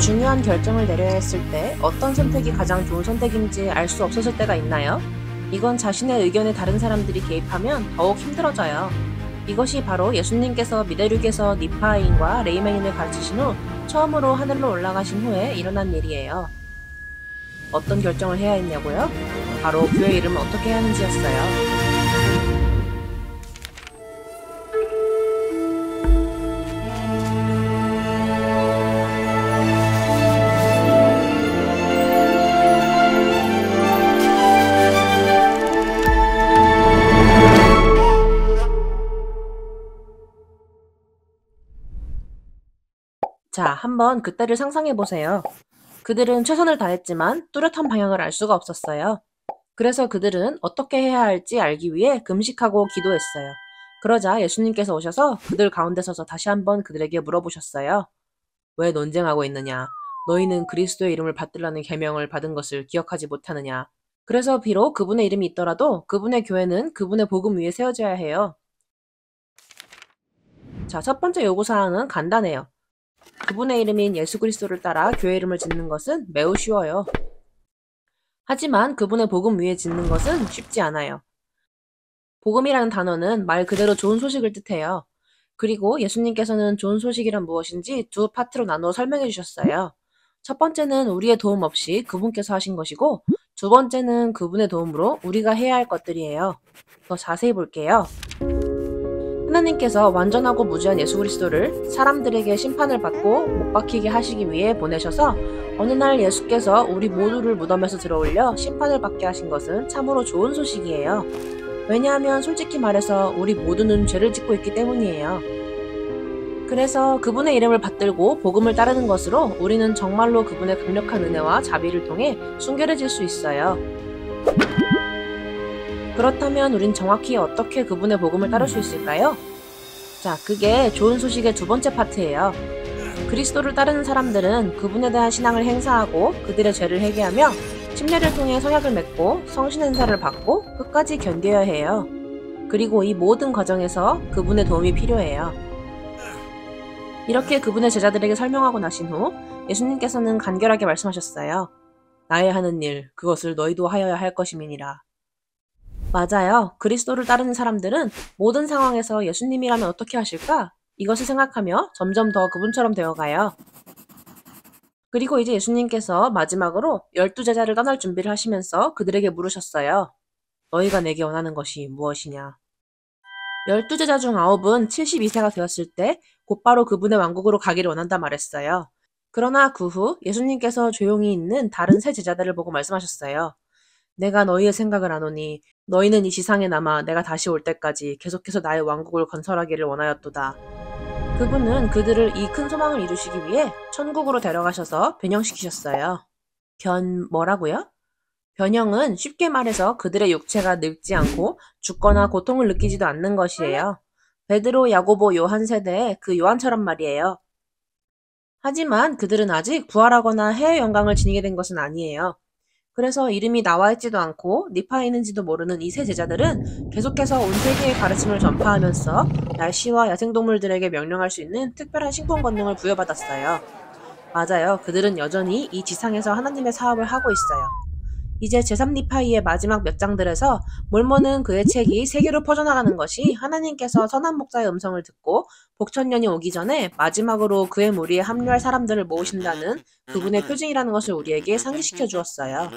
중요한 결정을 내려야 했을 때 어떤 선택이 가장 좋은 선택인지 알 수 없었을 때가 있나요? 이건 자신의 의견에 다른 사람들이 개입하면 더욱 힘들어져요. 이것이 바로 예수님께서 미대륙에서 니파인과 레이메인을 가르치신 후 처음으로 하늘로 올라가신 후에 일어난 일이에요. 어떤 결정을 해야 했냐고요? 바로 교회 이름을 어떻게 해야 하는지였어요. 자, 한번 그때를 상상해보세요. 그들은 최선을 다했지만 뚜렷한 방향을 알 수가 없었어요. 그래서 그들은 어떻게 해야 할지 알기 위해 금식하고 기도했어요. 그러자 예수님께서 오셔서 그들 가운데 서서 다시 한번 그들에게 물어보셨어요. 왜 논쟁하고 있느냐? 너희는 그리스도의 이름을 받들라는 계명을 받은 것을 기억하지 못하느냐? 그래서 비록 그분의 이름이 있더라도 그분의 교회는 그분의 복음 위에 세워져야 해요. 자, 첫 번째 요구사항은 간단해요. 그분의 이름인 예수 그리스도를 따라 교회 이름을 짓는 것은 매우 쉬워요. 하지만 그분의 복음 위에 짓는 것은 쉽지 않아요. 복음이라는 단어는 말 그대로 좋은 소식을 뜻해요. 그리고 예수님께서는 좋은 소식이란 무엇인지 두 파트로 나누어 설명해 주셨어요. 첫 번째는 우리의 도움 없이 그분께서 하신 것이고, 두 번째는 그분의 도움으로 우리가 해야 할 것들이에요. 더 자세히 볼게요. 하나님께서 완전하고 무죄한 예수 그리스도를 사람들에게 심판을 받고 못 박히게 하시기 위해 보내셔서 어느 날 예수께서 우리 모두를 무덤에서 들어올려 심판을 받게 하신 것은 참으로 좋은 소식이에요. 왜냐하면 솔직히 말해서 우리 모두는 죄를 짓고 있기 때문이에요. 그래서 그분의 이름을 받들고 복음을 따르는 것으로 우리는 정말로 그분의 강력한 은혜와 자비를 통해 순결해질 수 있어요. 그렇다면 우린 정확히 어떻게 그분의 복음을 따를 수 있을까요? 자, 그게 좋은 소식의 두 번째 파트예요. 그리스도를 따르는 사람들은 그분에 대한 신앙을 행사하고 그들의 죄를 회개하며 침례를 통해 성약을 맺고 성신 행사를 받고 끝까지 견뎌야 해요. 그리고 이 모든 과정에서 그분의 도움이 필요해요. 이렇게 그분의 제자들에게 설명하고 나신 후 예수님께서는 간결하게 말씀하셨어요. 나의 하는 일, 그것을 너희도 하여야 할 것임이니라. 맞아요. 그리스도를 따르는 사람들은 모든 상황에서 예수님이라면 어떻게 하실까? 이것을 생각하며 점점 더 그분처럼 되어가요. 그리고 이제 예수님께서 마지막으로 12제자를 떠날 준비를 하시면서 그들에게 물으셨어요. 너희가 내게 원하는 것이 무엇이냐? 12제자 중 9은 72세가 되었을 때 곧바로 그분의 왕국으로 가기를 원한다 말했어요. 그러나 그 후 예수님께서 조용히 있는 다른 세 제자들을 보고 말씀하셨어요. 내가 너희의 생각을 아노니 너희는 이 지상에 남아 내가 다시 올 때까지 계속해서 나의 왕국을 건설하기를 원하였도다. 그분은 그들을 이 큰 소망을 이루시기 위해 천국으로 데려가셔서 변형시키셨어요. 뭐라고요? 변형은 쉽게 말해서 그들의 육체가 늙지 않고 죽거나 고통을 느끼지도 않는 것이에요. 베드로, 야고보, 요한 세대의 그 요한처럼 말이에요. 하지만 그들은 아직 부활하거나 해외 영광을 지니게 된 것은 아니에요. 그래서 이름이 나와 있지도 않고 니파인인지도 모르는 이 세 제자들은 계속해서 온 세계의 가르침을 전파하면서 날씨와 야생동물들에게 명령할 수 있는 특별한 식품 권능을 부여받았어요. 맞아요. 그들은 여전히 이 지상에서 하나님의 사업을 하고 있어요. 이제 제3니파이의 마지막 몇 장들에서 몰몬은 그의 책이 세계로 퍼져나가는 것이 하나님께서 선한 목자의 음성을 듣고 복천년이 오기 전에 마지막으로 그의 무리에 합류할 사람들을 모으신다는 그분의 표징이라는 것을 우리에게 상기시켜 주었어요.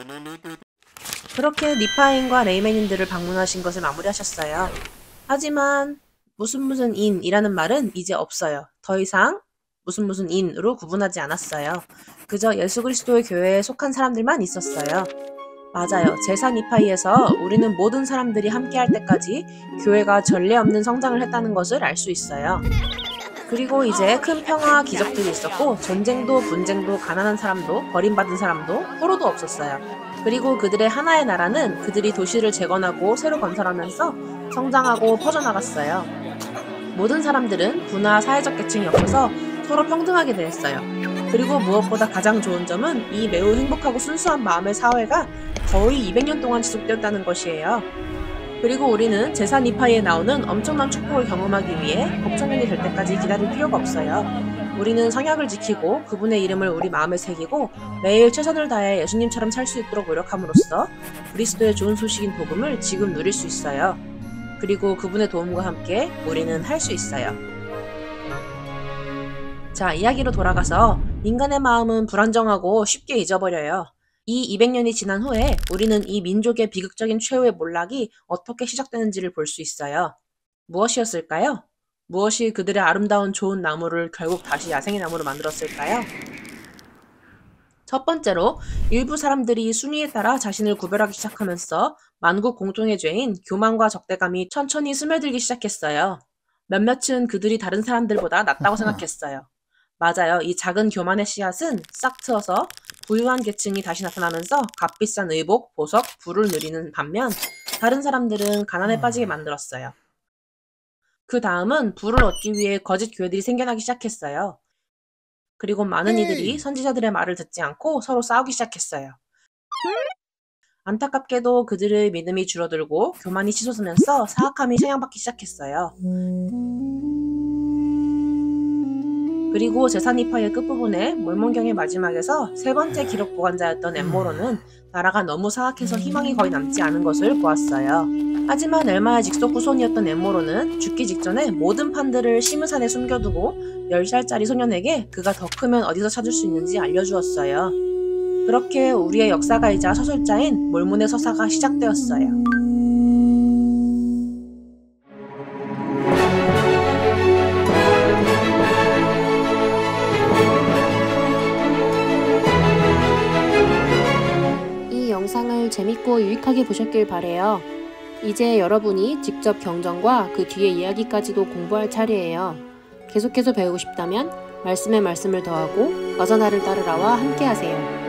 그렇게 니파인과 레이맨인들을 방문하신 것을 마무리하셨어요. 하지만 무슨 인이라는 말은 이제 없어요. 더 이상 무슨 인으로 구분하지 않았어요. 그저 예수 그리스도의 교회에 속한 사람들만 있었어요. 맞아요. 제4니파이에서 우리는 모든 사람들이 함께할 때까지 교회가 전례 없는 성장을 했다는 것을 알 수 있어요. 그리고 이제 큰 평화와 기적들이 있었고 전쟁도 분쟁도 가난한 사람도 버림받은 사람도 포로도 없었어요. 그리고 그들의 하나의 나라는 그들이 도시를 재건하고 새로 건설하면서 성장하고 퍼져나갔어요. 모든 사람들은 부나 사회적 계층이 없어서 서로 평등하게 대했어요. 그리고 무엇보다 가장 좋은 점은 이 매우 행복하고 순수한 마음의 사회가 거의 200년 동안 지속되었다는 것이에요. 그리고 우리는 제4니파이에 나오는 엄청난 축복을 경험하기 위해 복천년이 될 때까지 기다릴 필요가 없어요. 우리는 성약을 지키고 그분의 이름을 우리 마음에 새기고 매일 최선을 다해 예수님처럼 살 수 있도록 노력함으로써 그리스도의 좋은 소식인 복음을 지금 누릴 수 있어요. 그리고 그분의 도움과 함께 우리는 할 수 있어요. 자, 이야기로 돌아가서 인간의 마음은 불안정하고 쉽게 잊어버려요. 이 200년이 지난 후에 우리는 이 민족의 비극적인 최후의 몰락이 어떻게 시작되는지를 볼 수 있어요. 무엇이었을까요? 무엇이 그들의 아름다운 좋은 나무를 결국 다시 야생의 나무로 만들었을까요? 첫 번째로 일부 사람들이 순위에 따라 자신을 구별하기 시작하면서 만국 공통의 죄인 교만과 적대감이 천천히 스며들기 시작했어요. 몇몇은 그들이 다른 사람들보다 낫다고 생각했어요. 맞아요. 이 작은 교만의 씨앗은 싹 트어서 부유한 계층이 다시 나타나면서 값비싼 의복, 보석, 부를 누리는 반면 다른 사람들은 가난에 빠지게 만들었어요. 그 다음은 부를 얻기 위해 거짓 교회들이 생겨나기 시작했어요. 그리고 많은 이들이 선지자들의 말을 듣지 않고 서로 싸우기 시작했어요. 안타깝게도 그들의 믿음이 줄어들고 교만이 치솟으면서 사악함이 생양받기 시작했어요. 그리고 제사니파의 끝부분에 몰몬경의 마지막에서 세 번째 기록 보관자였던 엠모로는 나라가 너무 사악해서 희망이 거의 남지 않은 것을 보았어요. 하지만 엘마의 직속 후손이었던 엠모로는 죽기 직전에 모든 판들을 시므산에 숨겨두고 10살짜리 소년에게 그가 더 크면 어디서 찾을 수 있는지 알려주었어요. 그렇게 우리의 역사가이자 서술자인 몰몬의 서사가 시작되었어요. 이 영상을 재밌고 유익하게 보셨길 바래요. 이제 여러분이 직접 경전과 그 뒤의 이야기까지도 공부할 차례예요. 계속해서 배우고 싶다면 말씀에 말씀을 더하고 어서 나를 따르라와 함께하세요.